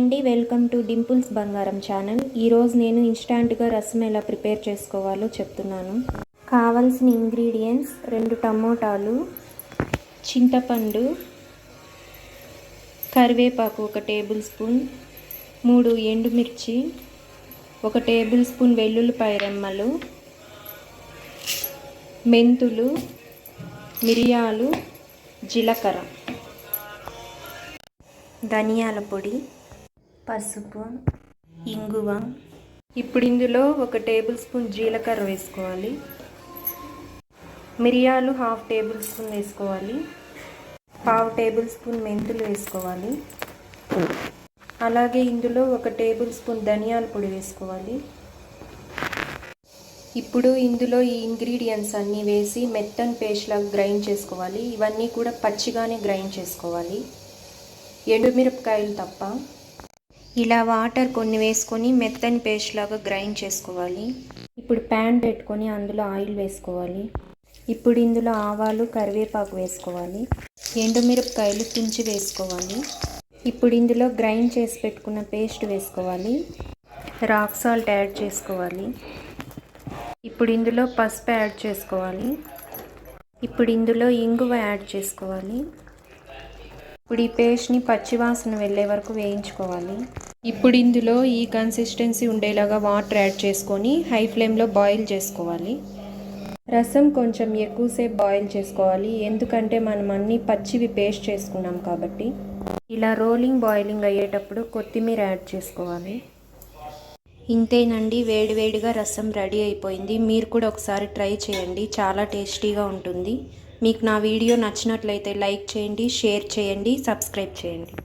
అండి, welcome to Dimple's బంగారం channel. ఈరోజు నేను ఇన్స్టాంట్గా రసం ఎలా ప్రిపేర్ చేసుకోవాలో చెప్తున్నాను. కావాల్సిన ఇంగ్రీడియంట్స్: 2 టమోటాలు, చింతపండు, కరివేపాకు 1 టేబుల్ స్పూన్, 3 ఎండుమిర్చి, 1 టేబుల్ స్పూన్ వెల్లుల్లిపాయ రెమ్మలు, మెంతులు, మిరియాలు, జీలకర్ర, ధనియాల పొడి, పసుపు, ఇంగువ. ఇప్పుడు ఇందులో 1 టేబుల్ స్పూన్ జీలకర్ర వేసుకోవాలి, మిరియాలు 1/2 టేబుల్ స్పూన్ వేసుకోవాలి, 1/2 టేబుల్ స్పూన్ మెంతులు వేసుకోవాలి. అలాగే ఇందులో 1 టేబుల్ స్పూన్ ధనియాల పొడి వేసుకోవాలి. ఇప్పుడు ఇందులో ఈ ఇంగ్రీడియంట్స్ అన్నీ వేసి మెత్తని పేస్ట్ లాగా గ్రైండ్ చేసుకోవాలి. ఇవన్నీ కూడా పచ్చిగానే గ్రైండ్ చేసుకోవాలి, ఎండుమిరపకాయలు తప్ప. ఇలా వాటర్ కొన్ని వేసుకొని మెత్తని పేస్ట్ లాగా గ్రైండ్ చేసుకోవాలి. ఇప్పుడు ప్యాన్ పెట్టుకొని అందులో ఆయిల్ వేసుకోవాలి. ఇప్పుడు ఇందులో ఆవాలు, కరివేపాకు వేసుకోవాలి, ఎండుమిరపకాయలు తుంచి వేసుకోవాలి. ఇప్పుడు ఇందులో గ్రైండ్ చేసి పెట్టుకున్న పేస్ట్ వేసుకోవాలి, రాక్ సాల్ట్ యాడ్ చేసుకోవాలి. ఇప్పుడు ఇందులో పసుపు యాడ్ చేసుకోవాలి. ఇప్పుడు ఇందులో ఇంగువ యాడ్ చేసుకోవాలి. ఇప్పుడు ఈ పేస్ట్ని పచ్చివాసన వెళ్ళే వరకు వేయించుకోవాలి. ఇప్పుడు ఇందులో ఈ కన్సిస్టెన్సీ ఉండేలాగా వాటర్ యాడ్ చేసుకొని హై ఫ్లేమ్లో బాయిల్ చేసుకోవాలి. రసం కొంచెం ఎక్కువసేపు బాయిల్ చేసుకోవాలి, ఎందుకంటే మనం అన్నీ పచ్చివి పేస్ట్ చేసుకున్నాం కాబట్టి. ఇలా బాయిలింగ్ అయ్యేటప్పుడు కొత్తిమీర యాడ్ చేసుకోవాలి. ఇంతేనండి, వేడివేడిగా రసం రెడీ అయిపోయింది. మీరు కూడా ఒకసారి ట్రై చేయండి, చాలా టేస్టీగా ఉంటుంది. మీకు నా వీడియో నచ్చినట్లయితే లైక్ చేయండి, షేర్ చేయండి, సబ్స్క్రైబ్ చేయండి.